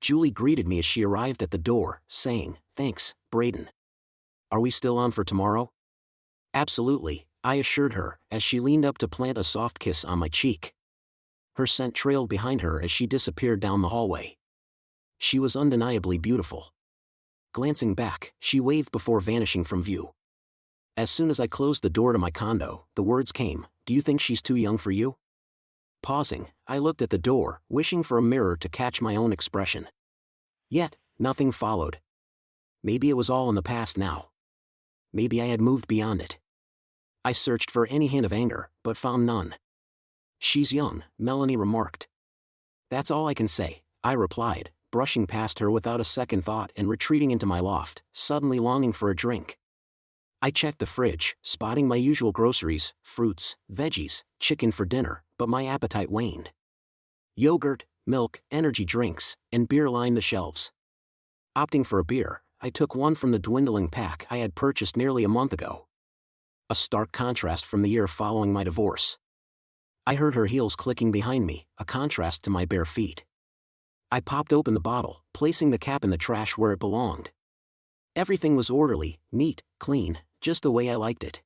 Julie greeted me as she arrived at the door, saying, "Thanks, Braden. Are we still on for tomorrow?" "Absolutely," I assured her, as she leaned up to plant a soft kiss on my cheek. Her scent trailed behind her as she disappeared down the hallway. She was undeniably beautiful. Glancing back, she waved before vanishing from view. As soon as I closed the door to my condo, the words came, "Do you think she's too young for you?" Pausing, I looked at the door, wishing for a mirror to catch my own expression. Yet, nothing followed. Maybe it was all in the past now. Maybe I had moved beyond it. I searched for any hint of anger, but found none. "She's young," Melanie remarked. "That's all I can say," I replied, brushing past her without a second thought and retreating into my loft, suddenly longing for a drink. I checked the fridge, spotting my usual groceries, fruits, veggies, chicken for dinner, but my appetite waned. Yogurt, milk, energy drinks, and beer lined the shelves. Opting for a beer, I took one from the dwindling pack I had purchased nearly a month ago. A stark contrast from the year following my divorce. I heard her heels clicking behind me, a contrast to my bare feet. I popped open the bottle, placing the cap in the trash where it belonged. Everything was orderly, neat, clean, just the way I liked it.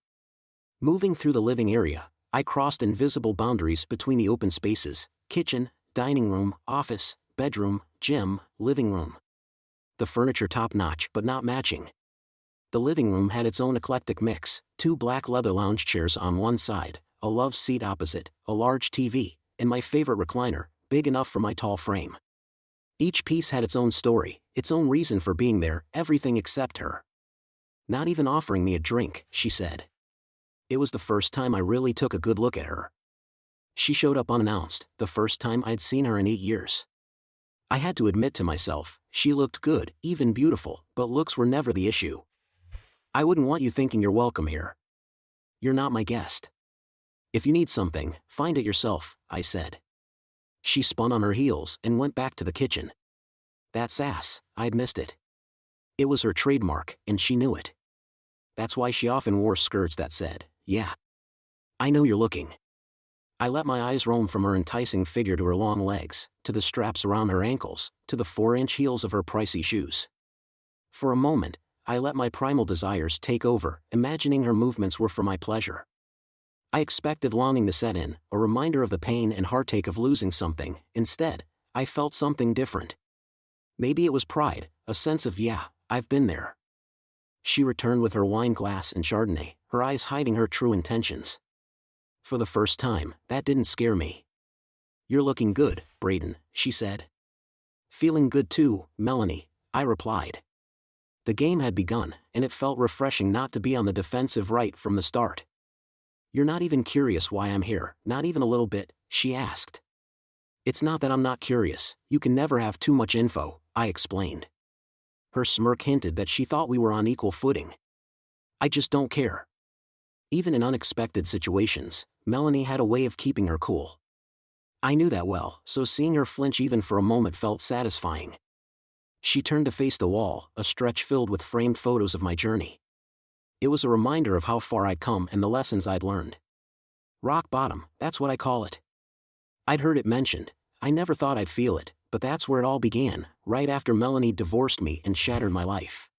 Moving through the living area, I crossed invisible boundaries between the open spaces: kitchen, dining room, office, bedroom, gym, living room. The furniture top-notch but not matching. The living room had its own eclectic mix: 2 black leather lounge chairs on one side, a love seat opposite, a large TV, and my favorite recliner, big enough for my tall frame. Each piece had its own story, its own reason for being there, everything except her. "Not even offering me a drink," she said. It was the first time I really took a good look at her. She showed up unannounced, the first time I'd seen her in 8 years. I had to admit to myself, she looked good, even beautiful, but looks were never the issue. "I wouldn't want you thinking you're welcome here. You're not my guest. If you need something, find it yourself," I said. She spun on her heels and went back to the kitchen. That sass, I'd missed it. It was her trademark, and she knew it. That's why she often wore skirts that said, "Yeah, I know you're looking." I let my eyes roam from her enticing figure to her long legs, to the straps around her ankles, to the 4-inch heels of her pricey shoes. For a moment, I let my primal desires take over, imagining her movements were for my pleasure. I expected longing to set in, a reminder of the pain and heartache of losing something. Instead, I felt something different. Maybe it was pride, a sense of, "Yeah, I've been there." She returned with her wine glass and Chardonnay, her eyes hiding her true intentions. For the first time, that didn't scare me. "You're looking good, Braden," she said. "Feeling good too, Melanie," I replied. The game had begun, and it felt refreshing not to be on the defensive right from the start. "You're not even curious why I'm here, not even a little bit?" she asked. "It's not that I'm not curious, you can never have too much info," I explained. Her smirk hinted that she thought we were on equal footing. "I just don't care." Even in unexpected situations, Melanie had a way of keeping her cool. I knew that well, so seeing her flinch even for a moment felt satisfying. She turned to face the wall, a stretch filled with framed photos of my journey. It was a reminder of how far I'd come and the lessons I'd learned. Rock bottom, that's what I call it. I'd heard it mentioned. I never thought I'd feel it, but that's where it all began, right after Melanie divorced me and shattered my life.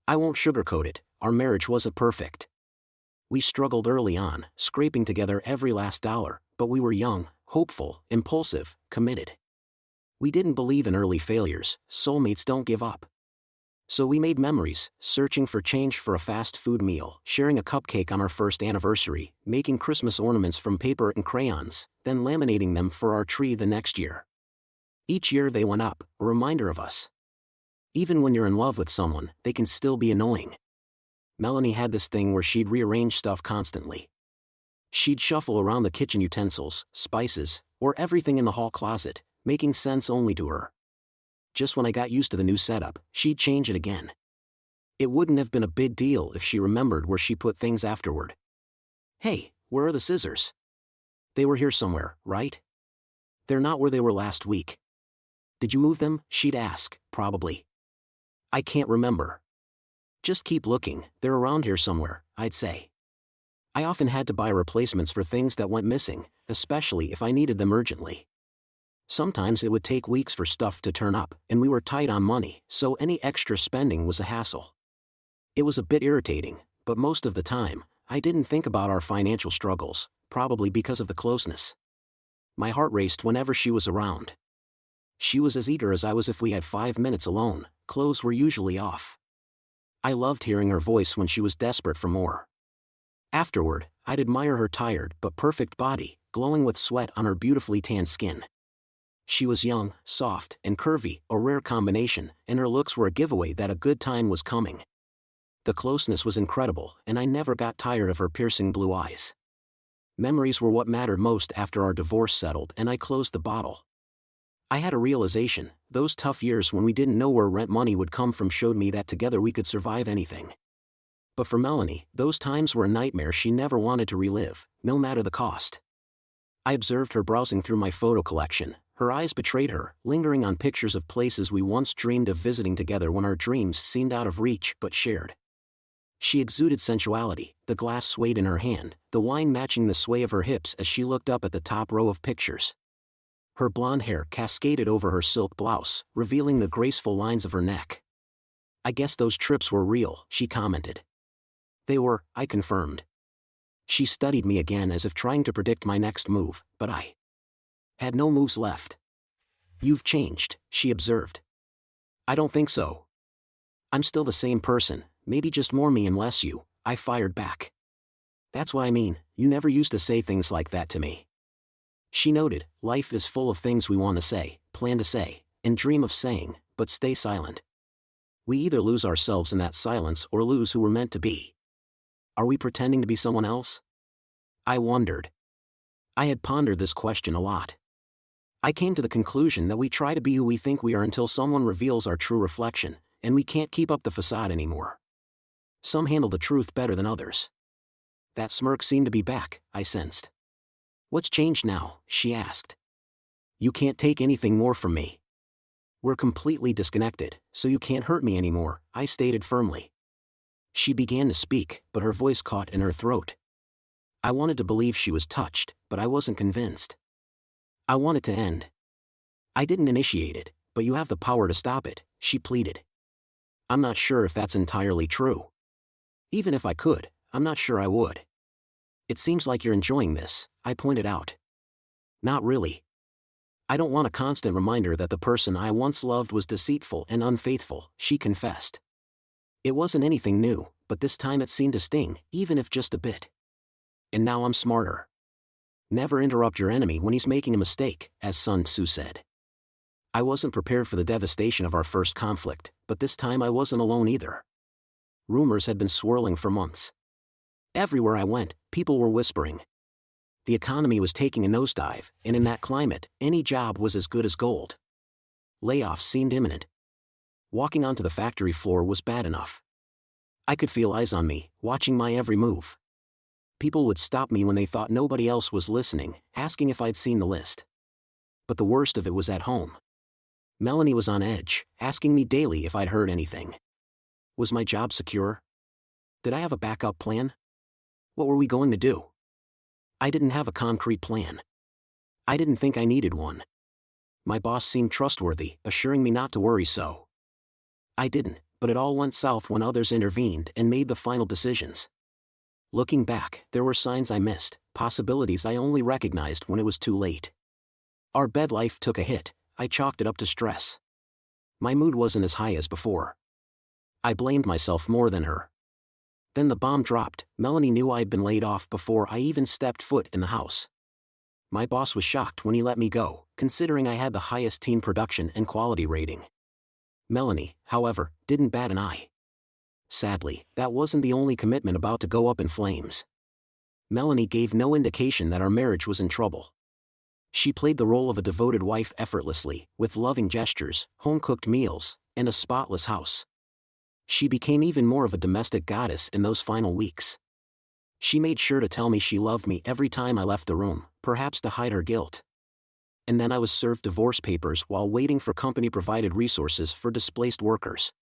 I won't sugarcoat it, our marriage wasn't perfect. We struggled early on, scraping together every last dollar, but we were young, hopeful, impulsive, committed. We didn't believe in early failures, soulmates don't give up. So we made memories, searching for change for a fast food meal, sharing a cupcake on our first anniversary, making Christmas ornaments from paper and crayons, then laminating them for our tree the next year. Each year they went up, a reminder of us. Even when you're in love with someone, they can still be annoying. Melanie had this thing where she'd rearrange stuff constantly. She'd shuffle around the kitchen utensils, spices, or everything in the hall closet, making sense only to her. Just when I got used to the new setup, she'd change it again. It wouldn't have been a big deal if she remembered where she put things afterward. "Hey, where are the scissors? They were here somewhere, right? They're not where they were last week. Did you move them?" she'd ask, probably. "I can't remember." "Just keep looking, they're around here somewhere," I'd say. I often had to buy replacements for things that went missing, especially if I needed them urgently. Sometimes it would take weeks for stuff to turn up, and we were tight on money, so any extra spending was a hassle. It was a bit irritating, but most of the time, I didn't think about our financial struggles, probably because of the closeness. My heart raced whenever she was around. She was as eager as I was if we had 5 minutes alone. Clothes were usually off. I loved hearing her voice when she was desperate for more. Afterward, I'd admire her tired but perfect body, glowing with sweat on her beautifully tanned skin. She was young, soft, and curvy, a rare combination, and her looks were a giveaway that a good time was coming. The closeness was incredible, and I never got tired of her piercing blue eyes. Memories were what mattered most after our divorce settled and I closed the bottle. I had a realization: those tough years when we didn't know where rent money would come from showed me that together we could survive anything. But for Melanie, those times were a nightmare she never wanted to relive, no matter the cost. I observed her browsing through my photo collection. Her eyes betrayed her, lingering on pictures of places we once dreamed of visiting together when our dreams seemed out of reach but shared. She exuded sensuality, the glass swayed in her hand, the wine matching the sway of her hips as she looked up at the top row of pictures. Her blonde hair cascaded over her silk blouse, revealing the graceful lines of her neck. "I guess those trips were real," she commented. "They were," I confirmed. She studied me again as if trying to predict my next move, but I had no moves left. "You've changed," she observed. "I don't think so. I'm still the same person, maybe just more me and less you," I fired back. "That's what I mean, you never used to say things like that to me." She noted, "Life is full of things we want to say, plan to say, and dream of saying, but stay silent. We either lose ourselves in that silence or lose who we're meant to be. Are we pretending to be someone else?" I wondered. I had pondered this question a lot. I came to the conclusion that we try to be who we think we are until someone reveals our true reflection, and we can't keep up the facade anymore. Some handle the truth better than others. That smirk seemed to be back, I sensed. "What's changed now?" she asked. "You can't take anything more from me. We're completely disconnected, so you can't hurt me anymore," I stated firmly. She began to speak, but her voice caught in her throat. I wanted to believe she was touched, but I wasn't convinced. "I want it to end." "I didn't initiate it, but you have the power to stop it," she pleaded. "I'm not sure if that's entirely true. Even if I could, I'm not sure I would." "It seems like you're enjoying this," I pointed out. "Not really. I don't want a constant reminder that the person I once loved was deceitful and unfaithful," she confessed. It wasn't anything new, but this time it seemed to sting, even if just a bit. "And now I'm smarter. Never interrupt your enemy when he's making a mistake," as Sun Tzu said. I wasn't prepared for the devastation of our first conflict, but this time I wasn't alone either. Rumors had been swirling for months. Everywhere I went, people were whispering. The economy was taking a nosedive, and in that climate, any job was as good as gold. Layoffs seemed imminent. Walking onto the factory floor was bad enough. I could feel eyes on me, watching my every move. People would stop me when they thought nobody else was listening, asking if I'd seen the list. But the worst of it was at home. Melanie was on edge, asking me daily if I'd heard anything. Was my job secure? Did I have a backup plan? What were we going to do? I didn't have a concrete plan. I didn't think I needed one. My boss seemed trustworthy, assuring me not to worry so. I didn't, but it all went south when others intervened and made the final decisions. Looking back, there were signs I missed, possibilities I only recognized when it was too late. Our bed life took a hit. I chalked it up to stress. My mood wasn't as high as before. I blamed myself more than her. Then the bomb dropped. Melanie knew I'd been laid off before I even stepped foot in the house. My boss was shocked when he let me go, considering I had the highest team production and quality rating. Melanie, however, didn't bat an eye. Sadly, that wasn't the only commitment about to go up in flames. Melanie gave no indication that our marriage was in trouble. She played the role of a devoted wife effortlessly, with loving gestures, home-cooked meals, and a spotless house. She became even more of a domestic goddess in those final weeks. She made sure to tell me she loved me every time I left the room, perhaps to hide her guilt. And then I was served divorce papers while waiting for company-provided resources for displaced workers.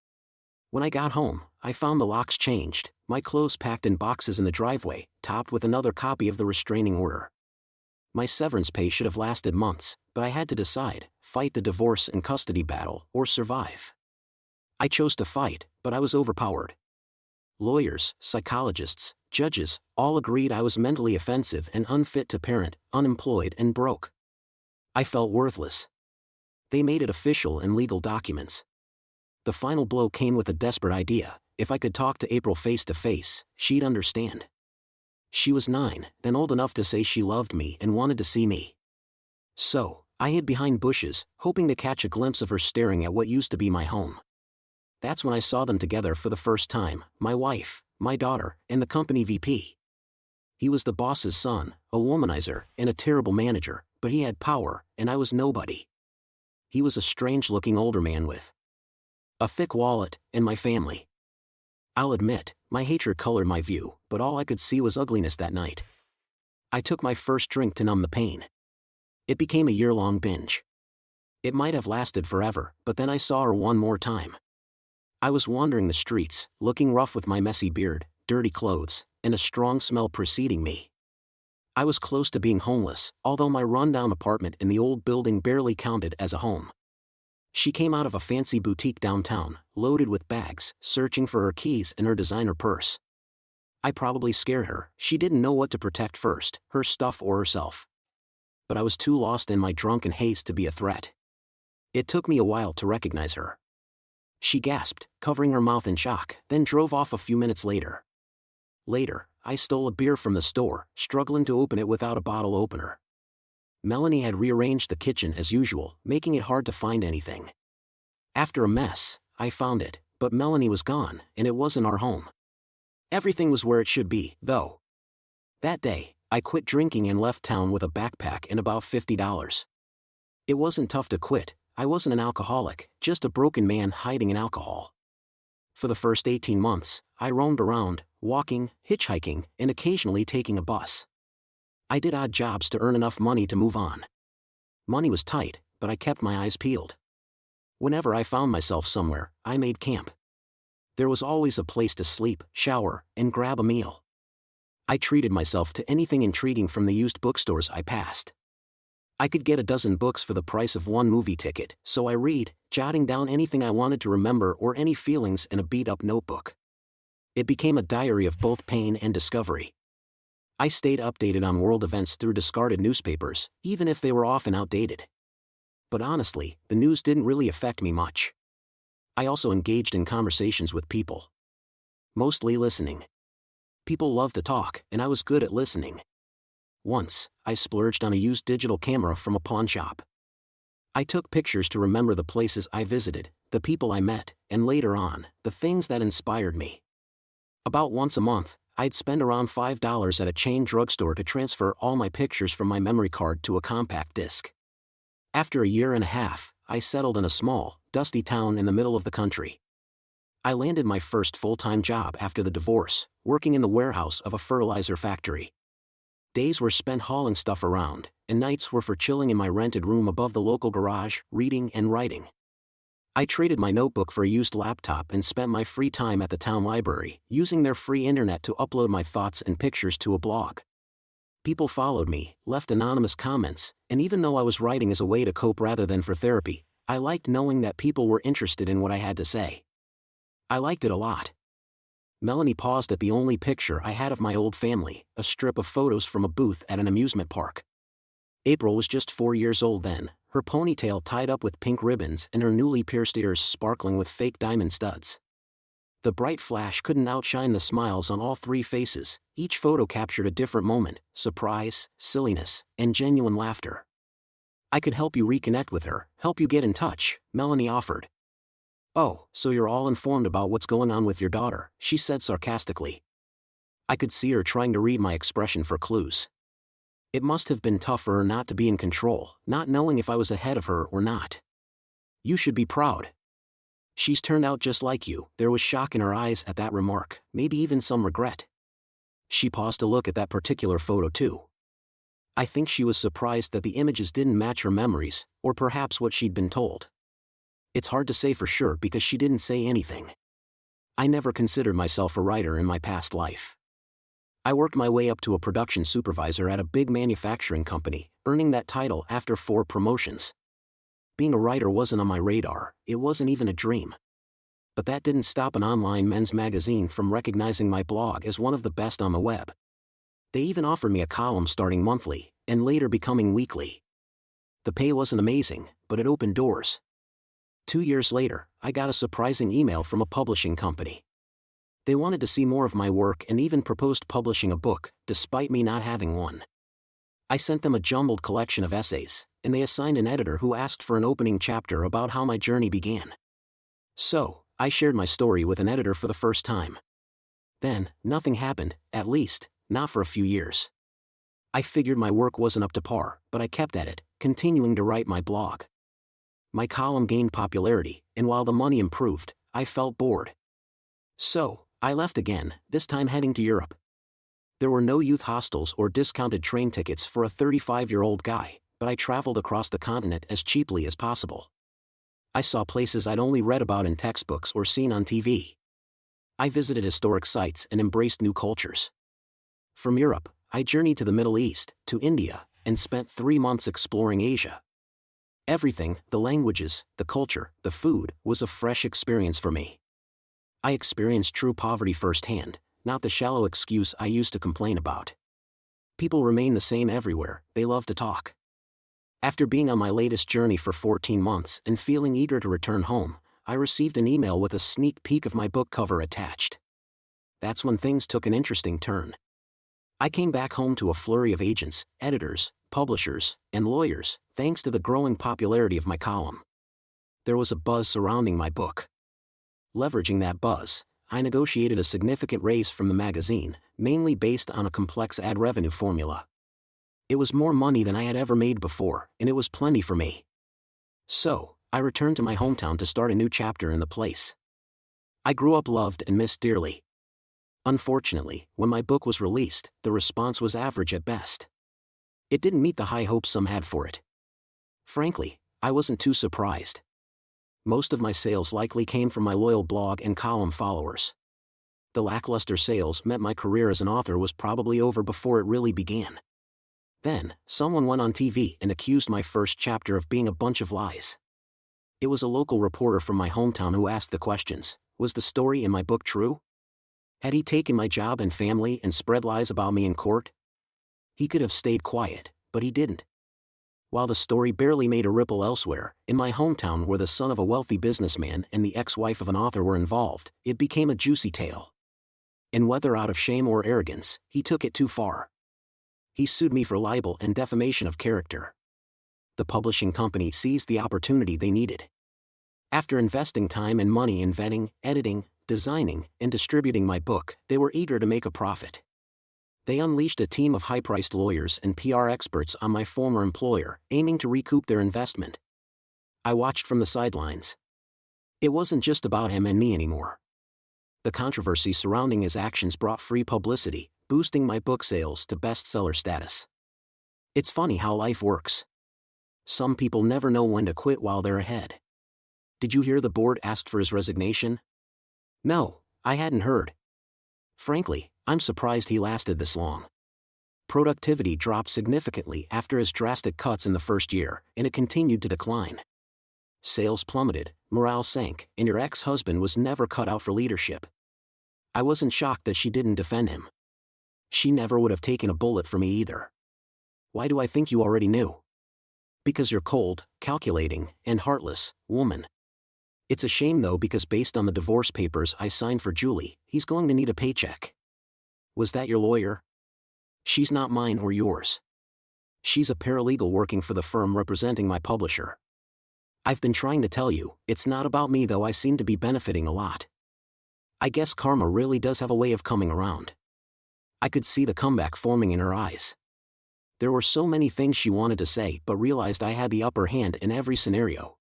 When I got home, I found the locks changed, my clothes packed in boxes in the driveway, topped with another copy of the restraining order. My severance pay should have lasted months, but I had to decide, fight the divorce and custody battle, or survive. I chose to fight, but I was overpowered. Lawyers, psychologists, judges, all agreed I was mentally offensive and unfit to parent, unemployed and broke. I felt worthless. They made it official in legal documents. The final blow came with a desperate idea. If I could talk to April face to face, she'd understand. She was 9, then old enough to say she loved me and wanted to see me. So, I hid behind bushes, hoping to catch a glimpse of her staring at what used to be my home. That's when I saw them together for the first time, my wife, my daughter, and the company VP. He was the boss's son, a womanizer, and a terrible manager, but he had power, and I was nobody. He was a strange-looking older man with a thick wallet, and my family. I'll admit, my hatred colored my view, but all I could see was ugliness that night. I took my first drink to numb the pain. It became a year-long binge. It might have lasted forever, but then I saw her one more time. I was wandering the streets, looking rough with my messy beard, dirty clothes, and a strong smell preceding me. I was close to being homeless, although my run-down apartment in the old building barely counted as a home. She came out of a fancy boutique downtown, loaded with bags, searching for her keys and her designer purse. I probably scared her. She didn't know what to protect first, her stuff or herself. But I was too lost in my drunken haste to be a threat. It took me a while to recognize her. She gasped, covering her mouth in shock, then drove off a few minutes later. Later, I stole a beer from the store, struggling to open it without a bottle opener. Melanie had rearranged the kitchen as usual, making it hard to find anything. After a mess, I found it, but Melanie was gone, and it wasn't our home. Everything was where it should be, though. That day, I quit drinking and left town with a backpack and about $50. It wasn't tough to quit. I wasn't an alcoholic, just a broken man hiding in alcohol. For the first 18 months, I roamed around, walking, hitchhiking, and occasionally taking a bus. I did odd jobs to earn enough money to move on. Money was tight, but I kept my eyes peeled. Whenever I found myself somewhere, I made camp. There was always a place to sleep, shower, and grab a meal. I treated myself to anything intriguing from the used bookstores I passed. I could get a dozen books for the price of one movie ticket, so I read, jotting down anything I wanted to remember or any feelings in a beat-up notebook. It became a diary of both pain and discovery. I stayed updated on world events through discarded newspapers, even if they were often outdated. But honestly, the news didn't really affect me much. I also engaged in conversations with people. Mostly listening. People love to talk, and I was good at listening. Once, I splurged on a used digital camera from a pawn shop. I took pictures to remember the places I visited, the people I met, and later on, the things that inspired me. About once a month, I'd spend around $5 at a chain drugstore to transfer all my pictures from my memory card to a compact disc. After a year and a half, I settled in a small, dusty town in the middle of the country. I landed my first full-time job after the divorce, working in the warehouse of a fertilizer factory. Days were spent hauling stuff around, and nights were for chilling in my rented room above the local garage, reading and writing. I traded my notebook for a used laptop and spent my free time at the town library, using their free internet to upload my thoughts and pictures to a blog. People followed me, left anonymous comments, and even though I was writing as a way to cope rather than for therapy, I liked knowing that people were interested in what I had to say. I liked it a lot. Melanie paused at the only picture I had of my old family, a strip of photos from a booth at an amusement park. April was just 4 years old then, her ponytail tied up with pink ribbons and her newly pierced ears sparkling with fake diamond studs. The bright flash couldn't outshine the smiles on all three faces. Each photo captured a different moment: surprise, silliness, and genuine laughter. "I could help you reconnect with her, help you get in touch," Melanie offered. "Oh, so you're all informed about what's going on with your daughter," she said sarcastically. I could see her trying to read my expression for clues. It must have been tough for her not to be in control, not knowing if I was ahead of her or not. "You should be proud. She's turned out just like you." There was shock in her eyes at that remark, maybe even some regret. She paused to look at that particular photo too. I think she was surprised that the images didn't match her memories, or perhaps what she'd been told. It's hard to say for sure because she didn't say anything. I never considered myself a writer in my past life. I worked my way up to a production supervisor at a big manufacturing company, earning that title after 4 promotions. Being a writer wasn't on my radar, it wasn't even a dream. But that didn't stop an online men's magazine from recognizing my blog as one of the best on the web. They even offered me a column starting monthly, and later becoming weekly. The pay wasn't amazing, but it opened doors. 2 years later, I got a surprising email from a publishing company. They wanted to see more of my work and even proposed publishing a book, despite me not having one. I sent them a jumbled collection of essays, and they assigned an editor who asked for an opening chapter about how my journey began. So, I shared my story with an editor for the first time. Then, nothing happened, at least, not for a few years. I figured my work wasn't up to par, but I kept at it, continuing to write my blog. My column gained popularity, and while the money improved, I felt bored. So, I left again, this time heading to Europe. There were no youth hostels or discounted train tickets for a 35-year-old guy, but I traveled across the continent as cheaply as possible. I saw places I'd only read about in textbooks or seen on TV. I visited historic sites and embraced new cultures. From Europe, I journeyed to the Middle East, to India, and spent 3 months exploring Asia. Everything, the languages, the culture, the food, was a fresh experience for me. I experienced true poverty firsthand, not the shallow excuse I used to complain about. People remain the same everywhere, they love to talk. After being on my latest journey for 14 months and feeling eager to return home, I received an email with a sneak peek of my book cover attached. That's when things took an interesting turn. I came back home to a flurry of agents, editors, publishers, and lawyers, thanks to the growing popularity of my column. There was a buzz surrounding my book. Leveraging that buzz, I negotiated a significant raise from the magazine, mainly based on a complex ad revenue formula. It was more money than I had ever made before, and it was plenty for me. So, I returned to my hometown to start a new chapter in the place. I grew up loved and missed dearly. Unfortunately, when my book was released, the response was average at best. It didn't meet the high hopes some had for it. Frankly, I wasn't too surprised. Most of my sales likely came from my loyal blog and column followers. The lackluster sales meant my career as an author was probably over before it really began. Then, someone went on TV and accused my first chapter of being a bunch of lies. It was a local reporter from my hometown who asked the questions. Was the story in my book true? Had he taken my job and family and spread lies about me in court? He could have stayed quiet, but he didn't. While the story barely made a ripple elsewhere, in my hometown where the son of a wealthy businessman and the ex-wife of an author were involved, it became a juicy tale. And whether out of shame or arrogance, he took it too far. He sued me for libel and defamation of character. The publishing company seized the opportunity they needed. After investing time and money in vetting, editing, designing, and distributing my book, they were eager to make a profit. They unleashed a team of high-priced lawyers and PR experts on my former employer, aiming to recoup their investment. I watched from the sidelines. It wasn't just about him and me anymore. The controversy surrounding his actions brought free publicity, boosting my book sales to bestseller status. It's funny how life works. Some people never know when to quit while they're ahead. Did you hear the board asked for his resignation? No, I hadn't heard. Frankly, I'm surprised he lasted this long. Productivity dropped significantly after his drastic cuts in the first year, and it continued to decline. Sales plummeted, morale sank, and your ex-husband was never cut out for leadership. I wasn't shocked that she didn't defend him. She never would have taken a bullet for me either. Why do I think you already knew? Because you're cold, calculating, and heartless, woman. It's a shame though because based on the divorce papers I signed for Julie, he's going to need a paycheck. Was that your lawyer? She's not mine or yours. She's a paralegal working for the firm representing my publisher. I've been trying to tell you, it's not about me though I seem to be benefiting a lot. I guess karma really does have a way of coming around. I could see the comeback forming in her eyes. There were so many things she wanted to say but realized I had the upper hand in every scenario.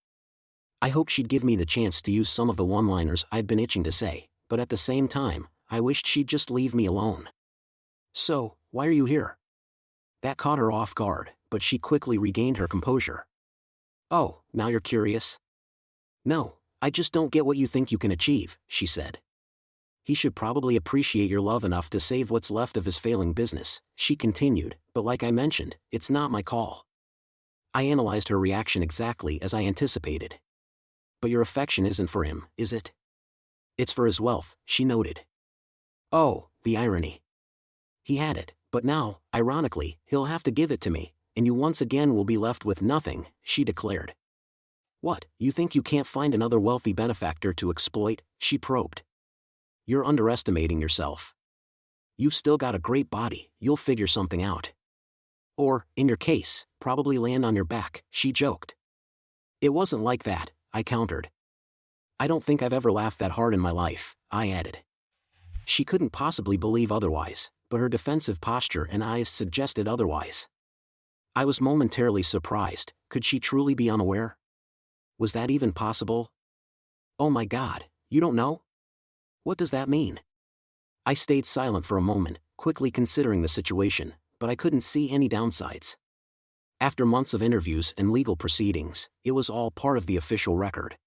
I hoped she'd give me the chance to use some of the one-liners I'd been itching to say, but at the same time, I wished she'd just leave me alone. So, why are you here? That caught her off guard, but she quickly regained her composure. Oh, now you're curious? No, I just don't get what you think you can achieve, she said. He should probably appreciate your love enough to save what's left of his failing business, she continued, but like I mentioned, it's not my call. I analyzed her reaction exactly as I anticipated. But your affection isn't for him, is it? It's for his wealth, she noted. Oh, the irony. He had it, but now, ironically, he'll have to give it to me, and you once again will be left with nothing, she declared. What, you think you can't find another wealthy benefactor to exploit? She probed. You're underestimating yourself. You've still got a great body, you'll figure something out. Or, in your case, probably land on your back, she joked. It wasn't like that, I countered. I don't think I've ever laughed that hard in my life, I added. She couldn't possibly believe otherwise, but her defensive posture and eyes suggested otherwise. I was momentarily surprised. Could she truly be unaware? Was that even possible? Oh my God, you don't know? What does that mean? I stayed silent for a moment, quickly considering the situation, but I couldn't see any downsides. After months of interviews and legal proceedings, it was all part of the official record.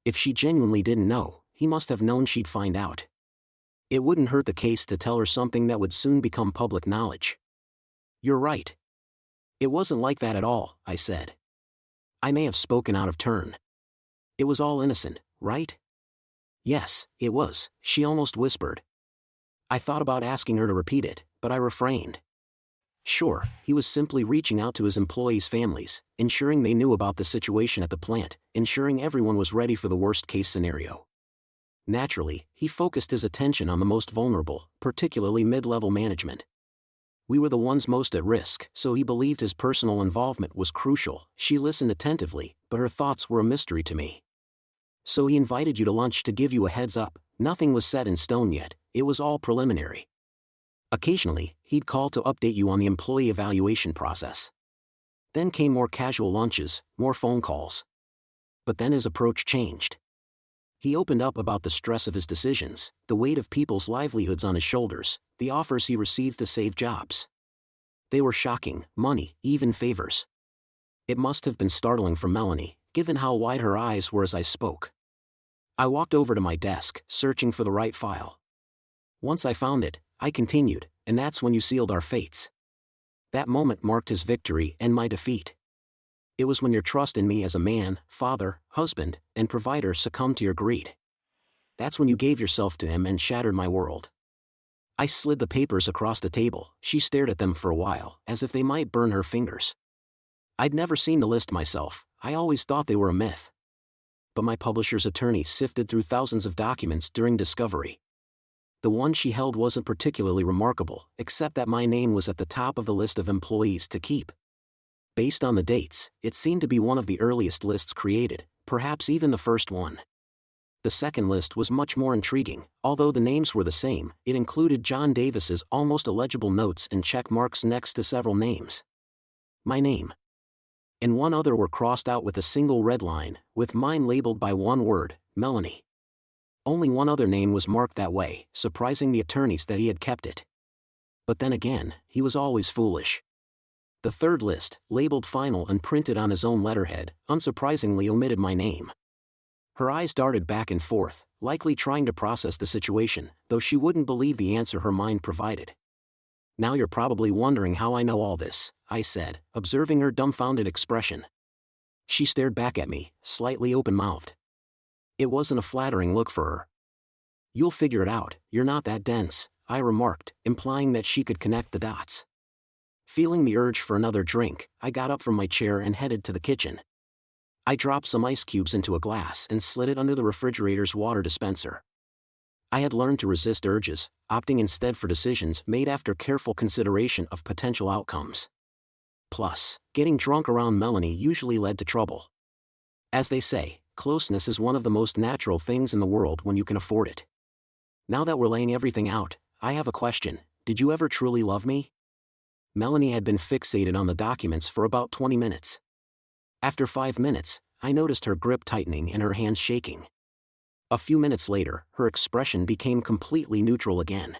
If she genuinely didn't know, he must have known she'd find out. It wouldn't hurt the case to tell her something that would soon become public knowledge. You're right. It wasn't like that at all, I said. I may have spoken out of turn. It was all innocent, right? Yes, it was, she almost whispered. I thought about asking her to repeat it, but I refrained. Sure, he was simply reaching out to his employees' families, ensuring they knew about the situation at the plant, ensuring everyone was ready for the worst-case scenario. Naturally, he focused his attention on the most vulnerable, particularly mid-level management. We were the ones most at risk, so he believed his personal involvement was crucial. She listened attentively, but her thoughts were a mystery to me. So he invited you to lunch to give you a heads up. Nothing was set in stone yet, it was all preliminary. Occasionally, he'd call to update you on the employee evaluation process. Then came more casual lunches, more phone calls. But then his approach changed. He opened up about the stress of his decisions, the weight of people's livelihoods on his shoulders, the offers he received to save jobs. They were shocking, money, even favors. It must have been startling for Melanie, given how wide her eyes were as I spoke. I walked over to my desk, searching for the right file. Once I found it, I continued, and that's when you sealed our fates. That moment marked his victory and my defeat. It was when your trust in me as a man, father, husband, and provider succumbed to your greed. That's when you gave yourself to him and shattered my world. I slid the papers across the table. She stared at them for a while, as if they might burn her fingers. I'd never seen the list myself, I always thought they were a myth. But my publisher's attorney sifted through thousands of documents during discovery. The one she held wasn't particularly remarkable, except that my name was at the top of the list of employees to keep. Based on the dates, it seemed to be one of the earliest lists created, perhaps even the first one. The second list was much more intriguing. Although the names were the same, it included John Davis's almost illegible notes and check marks next to several names. My name. And one other were crossed out with a single red line, with mine labeled by one word, Melanie. Only one other name was marked that way, surprising the attorneys that he had kept it. But then again, he was always foolish. The third list, labeled final and printed on his own letterhead, unsurprisingly omitted my name. Her eyes darted back and forth, likely trying to process the situation, though she wouldn't believe the answer her mind provided. Now you're probably wondering how I know all this, I said, observing her dumbfounded expression. She stared back at me, slightly open-mouthed. It wasn't a flattering look for her. You'll figure it out, you're not that dense, I remarked, implying that she could connect the dots. Feeling the urge for another drink, I got up from my chair and headed to the kitchen. I dropped some ice cubes into a glass and slid it under the refrigerator's water dispenser. I had learned to resist urges, opting instead for decisions made after careful consideration of potential outcomes. Plus, getting drunk around Melanie usually led to trouble. As they say, closeness is one of the most natural things in the world when you can afford it. Now that we're laying everything out, I have a question. Did you ever truly love me? Melanie had been fixated on the documents for about 20 minutes. After 5 minutes, I noticed her grip tightening and her hands shaking. A few minutes later, her expression became completely neutral again.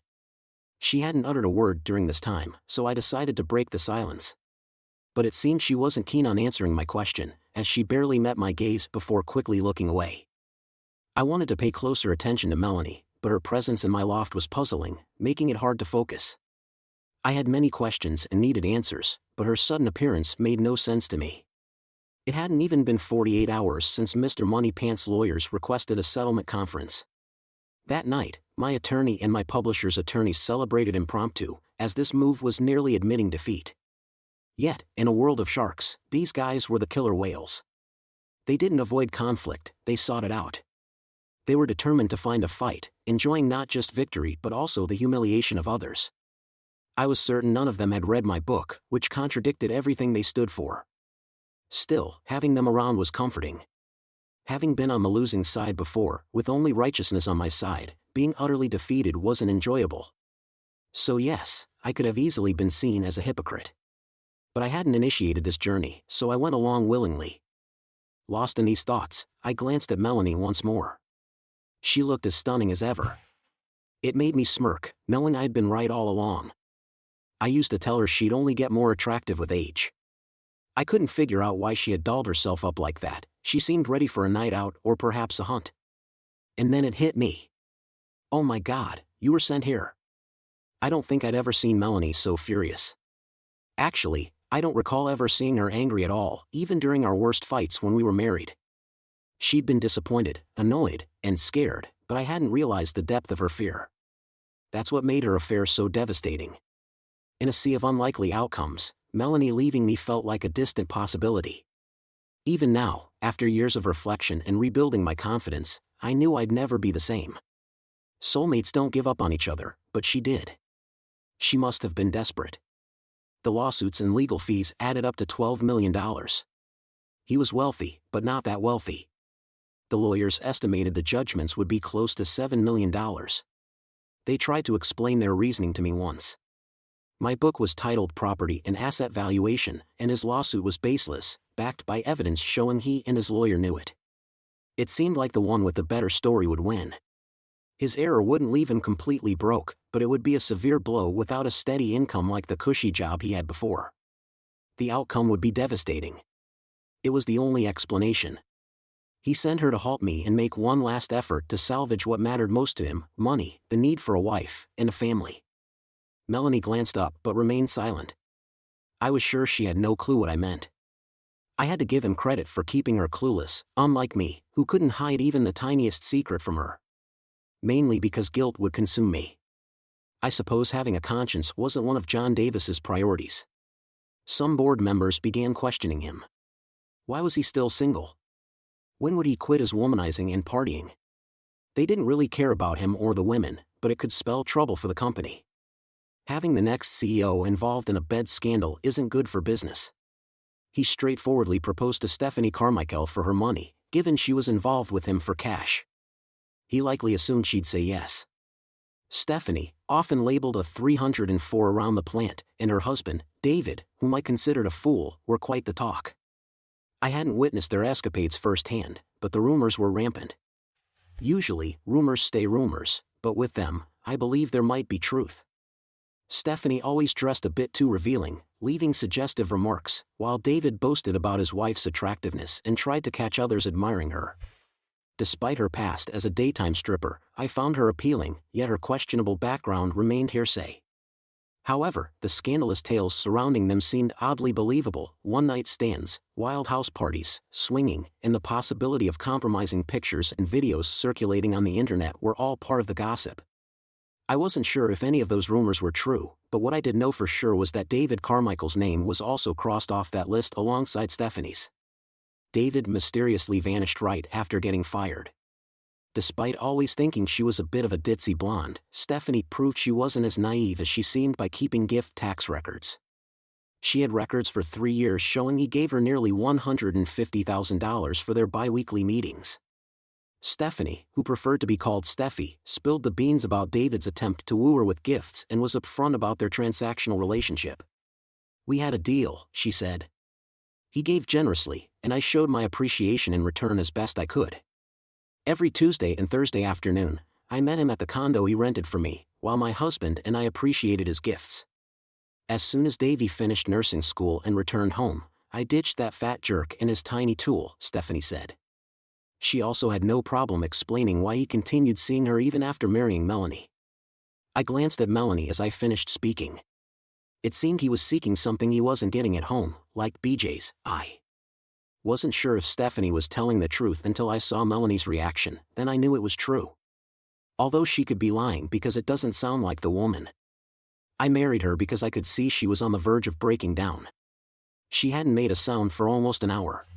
She hadn't uttered a word during this time, so I decided to break the silence. But it seemed she wasn't keen on answering my question, as she barely met my gaze before quickly looking away. I wanted to pay closer attention to Melanie, but her presence in my loft was puzzling, making it hard to focus. I had many questions and needed answers, but her sudden appearance made no sense to me. It hadn't even been 48 hours since Mr. Moneypants' lawyers requested a settlement conference. That night, my attorney and my publisher's attorney celebrated impromptu, as this move was nearly admitting defeat. Yet, in a world of sharks, these guys were the killer whales. They didn't avoid conflict, they sought it out. They were determined to find a fight, enjoying not just victory but also the humiliation of others. I was certain none of them had read my book, which contradicted everything they stood for. Still, having them around was comforting. Having been on the losing side before, with only righteousness on my side, being utterly defeated wasn't enjoyable. So yes, I could have easily been seen as a hypocrite. But I hadn't initiated this journey, so I went along willingly. Lost in these thoughts, I glanced at Melanie once more. She looked as stunning as ever. It made me smirk, knowing I'd been right all along. I used to tell her she'd only get more attractive with age. I couldn't figure out why she had dolled herself up like that. She seemed ready for a night out or perhaps a hunt. And then it hit me. Oh my God, you were sent here. I don't think I'd ever seen Melanie so furious. Actually, I don't recall ever seeing her angry at all, even during our worst fights when we were married. She'd been disappointed, annoyed, and scared, but I hadn't realized the depth of her fear. That's what made her affair so devastating. In a sea of unlikely outcomes, Melanie leaving me felt like a distant possibility. Even now, after years of reflection and rebuilding my confidence, I knew I'd never be the same. Soulmates don't give up on each other, but she did. She must have been desperate. The lawsuits and legal fees added up to $12 million. He was wealthy, but not that wealthy. The lawyers estimated the judgments would be close to $7 million. They tried to explain their reasoning to me once. My book was titled Property and Asset Valuation, and his lawsuit was baseless, backed by evidence showing he and his lawyer knew it. It seemed like the one with the better story would win. His error wouldn't leave him completely broke, but it would be a severe blow without a steady income like the cushy job he had before. The outcome would be devastating. It was the only explanation. He sent her to halt me and make one last effort to salvage what mattered most to him: money, the need for a wife, and a family. Melanie glanced up but remained silent. I was sure she had no clue what I meant. I had to give him credit for keeping her clueless, unlike me, who couldn't hide even the tiniest secret from her. Mainly because guilt would consume me. I suppose having a conscience wasn't one of John Davis's priorities. Some board members began questioning him. Why was he still single? When would he quit his womanizing and partying? They didn't really care about him or the women, but it could spell trouble for the company. Having the next CEO involved in a bed scandal isn't good for business. He straightforwardly proposed to Stephanie Carmichael for her money, given she was involved with him for cash. He likely assumed she'd say yes. Stephanie, often labeled a 304 around the plant, and her husband, David, whom I considered a fool, were quite the talk. I hadn't witnessed their escapades firsthand, but the rumors were rampant. Usually, rumors stay rumors, but with them, I believe there might be truth. Stephanie always dressed a bit too revealing, leaving suggestive remarks, while David boasted about his wife's attractiveness and tried to catch others admiring her. Despite her past as a daytime stripper, I found her appealing, yet her questionable background remained hearsay. However, the scandalous tales surrounding them seemed oddly believable: one-night stands, wild house parties, swinging, and the possibility of compromising pictures and videos circulating on the internet were all part of the gossip. I wasn't sure if any of those rumors were true, but what I did know for sure was that David Carmichael's name was also crossed off that list alongside Stephanie's. David mysteriously vanished right after getting fired. Despite always thinking she was a bit of a ditzy blonde, Stephanie proved she wasn't as naive as she seemed by keeping gift tax records. She had records for 3 years showing he gave her nearly $150,000 for their bi-weekly meetings. Stephanie, who preferred to be called Steffi, spilled the beans about David's attempt to woo her with gifts and was upfront about their transactional relationship. "We had a deal," she said. "He gave generously, and I showed my appreciation in return as best I could. Every Tuesday and Thursday afternoon, I met him at the condo he rented for me, while my husband and I appreciated his gifts. As soon as Davy finished nursing school and returned home, I ditched that fat jerk and his tiny tool," Stephanie said. She also had no problem explaining why he continued seeing her even after marrying Melanie. I glanced at Melanie as I finished speaking. It seemed he was seeking something he wasn't getting at home, like BJ's. I wasn't sure if Stephanie was telling the truth until I saw Melanie's reaction, then I knew it was true. Although she could be lying because it doesn't sound like the woman. I married her because I could see she was on the verge of breaking down. She hadn't made a sound for almost an hour.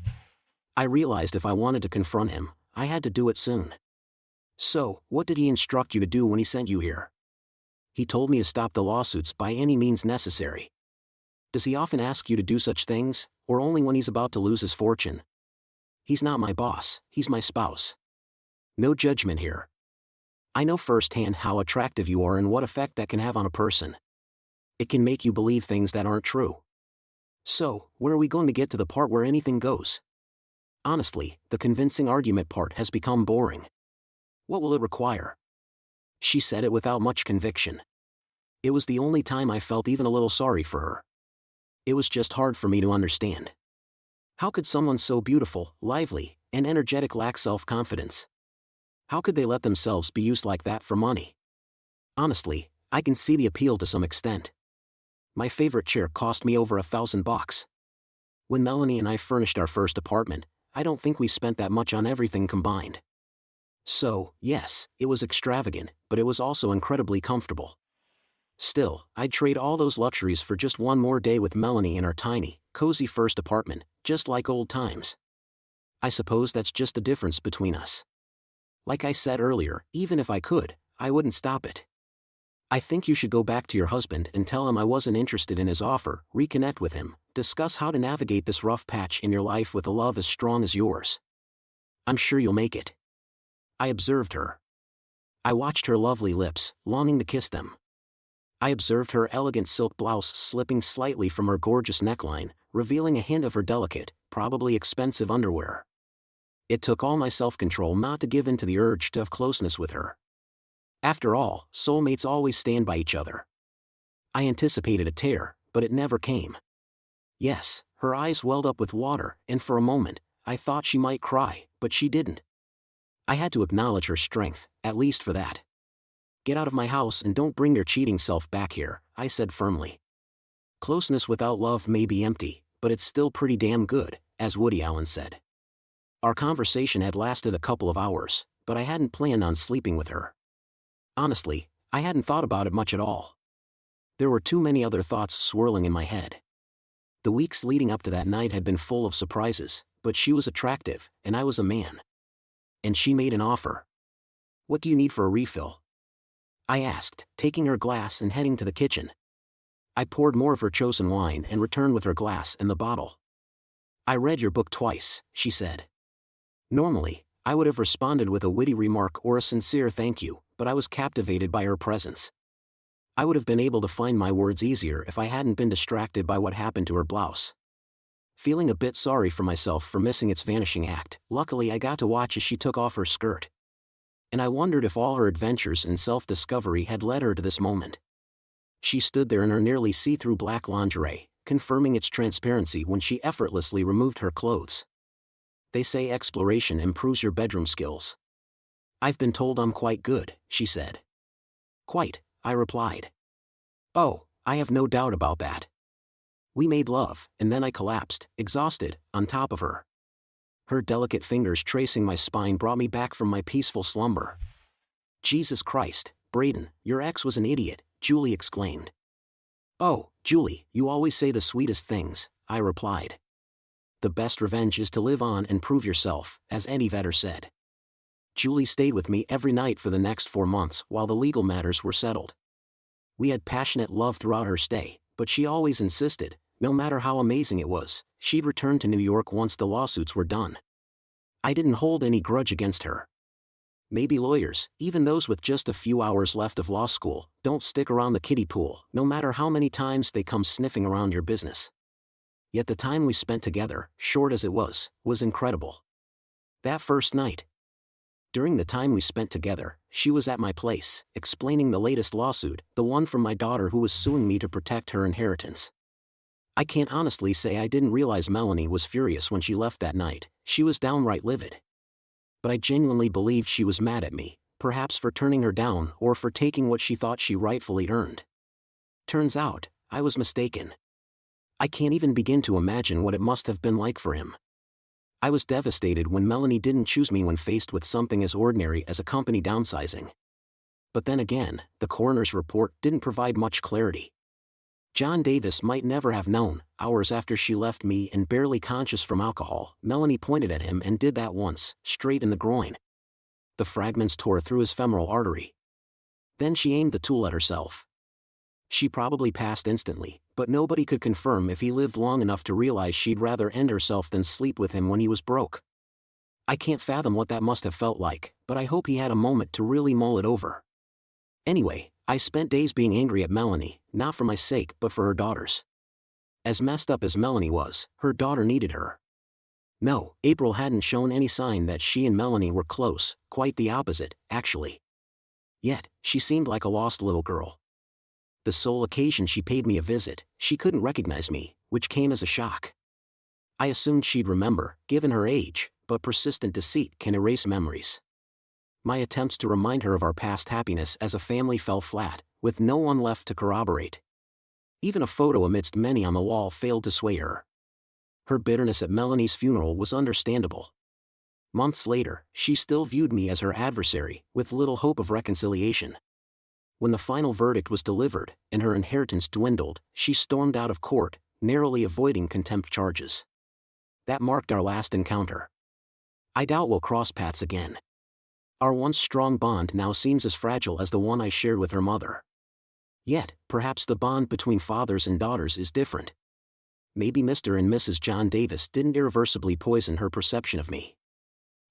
I realized if I wanted to confront him, I had to do it soon. So, what did he instruct you to do when he sent you here? He told me to stop the lawsuits by any means necessary. Does he often ask you to do such things, or only when he's about to lose his fortune? He's not my boss, he's my spouse. No judgment here. I know firsthand how attractive you are and what effect that can have on a person. It can make you believe things that aren't true. So, where are we going to get to the part where anything goes? Honestly, the convincing argument part has become boring. What will it require? She said it without much conviction. It was the only time I felt even a little sorry for her. It was just hard for me to understand. How could someone so beautiful, lively, and energetic lack self-confidence? How could they let themselves be used like that for money? Honestly, I can see the appeal to some extent. My favorite chair cost me over $1,000. When Melanie and I furnished our first apartment, I don't think we spent that much on everything combined. So, yes, it was extravagant, but it was also incredibly comfortable. Still, I'd trade all those luxuries for just one more day with Melanie in our tiny, cozy first apartment, just like old times. I suppose that's just the difference between us. Like I said earlier, even if I could, I wouldn't stop it. I think you should go back to your husband and tell him I wasn't interested in his offer, reconnect with him, discuss how to navigate this rough patch in your life with a love as strong as yours. I'm sure you'll make it. I observed her. I watched her lovely lips, longing to kiss them. I observed her elegant silk blouse slipping slightly from her gorgeous neckline, revealing a hint of her delicate, probably expensive underwear. It took all my self-control not to give in to the urge to have closeness with her. After all, soulmates always stand by each other. I anticipated a tear, but it never came. Yes, her eyes welled up with water, and for a moment, I thought she might cry, but she didn't. I had to acknowledge her strength, at least for that. Get out of my house and don't bring your cheating self back here, I said firmly. Closeness without love may be empty, but it's still pretty damn good, as Woody Allen said. Our conversation had lasted a couple of hours, but I hadn't planned on sleeping with her. Honestly, I hadn't thought about it much at all. There were too many other thoughts swirling in my head. The weeks leading up to that night had been full of surprises, but she was attractive, and I was a man. And she made an offer. What do you need for a refill? I asked, taking her glass and heading to the kitchen. I poured more of her chosen wine and returned with her glass and the bottle. I read your book twice, she said. Normally, I would have responded with a witty remark or a sincere thank you, but I was captivated by her presence. I would have been able to find my words easier if I hadn't been distracted by what happened to her blouse. Feeling a bit sorry for myself for missing its vanishing act, luckily I got to watch as she took off her skirt. And I wondered if all her adventures and self-discovery had led her to this moment. She stood there in her nearly see-through black lingerie, confirming its transparency when she effortlessly removed her clothes. They say exploration improves your bedroom skills. I've been told I'm quite good, she said. Quite, I replied. Oh, I have no doubt about that. We made love, and then I collapsed, exhausted, on top of her. Her delicate fingers tracing my spine brought me back from my peaceful slumber. Jesus Christ, Braden, your ex was an idiot, Julie exclaimed. Oh, Julie, you always say the sweetest things, I replied. The best revenge is to live on and prove yourself, as Eddie Vedder said. Julie stayed with me every night for the next 4 months while the legal matters were settled. We had passionate love throughout her stay, but she always insisted, no matter how amazing it was, she'd return to New York once the lawsuits were done. I didn't hold any grudge against her. Maybe lawyers, even those with just a few hours left of law school, don't stick around the kiddie pool, no matter how many times they come sniffing around your business. Yet the time we spent together, short as it was incredible. That first night. During the time we spent together, she was at my place, explaining the latest lawsuit, the one from my daughter who was suing me to protect her inheritance. I can't honestly say I didn't realize Melanie was furious when she left that night. She was downright livid. but I genuinely believed she was mad at me, perhaps for turning her down or for taking what she thought she rightfully earned. Turns out, I was mistaken. I can't even begin to imagine what it must have been like for him. I was devastated when Melanie didn't choose me when faced with something as ordinary as a company downsizing. But then again, the coroner's report didn't provide much clarity. John Davis might never have known. Hours after she left me and barely conscious from alcohol, Melanie pointed at him and did that once, straight in the groin. The fragments tore through his femoral artery. Then she aimed the tool at herself. She probably passed instantly, but nobody could confirm if he lived long enough to realize she'd rather end herself than sleep with him when he was broke. I can't fathom what that must have felt like, but I hope he had a moment to really mull it over. Anyway, I spent days being angry at Melanie, not for my sake but for her daughter's. As messed up as Melanie was, her daughter needed her. No, April hadn't shown any sign that she and Melanie were close, quite the opposite, actually. Yet, she seemed like a lost little girl. The sole occasion she paid me a visit, she couldn't recognize me, which came as a shock. I assumed she'd remember, given her age, but persistent deceit can erase memories. My attempts to remind her of our past happiness as a family fell flat, with no one left to corroborate. Even a photo amidst many on the wall failed to sway her. Her bitterness at Melanie's funeral was understandable. Months later, she still viewed me as her adversary, with little hope of reconciliation. When the final verdict was delivered, and her inheritance dwindled, she stormed out of court, narrowly avoiding contempt charges. That marked our last encounter. I doubt we'll cross paths again. Our once strong bond now seems as fragile as the one I shared with her mother. Yet, perhaps the bond between fathers and daughters is different. Maybe Mr. and Mrs. John Davis didn't irreversibly poison her perception of me.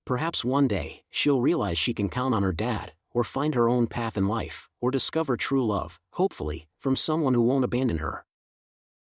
Perhaps one day, she'll realize she can count on her dad, or find her own path in life, or discover true love, hopefully, from someone who won't abandon her.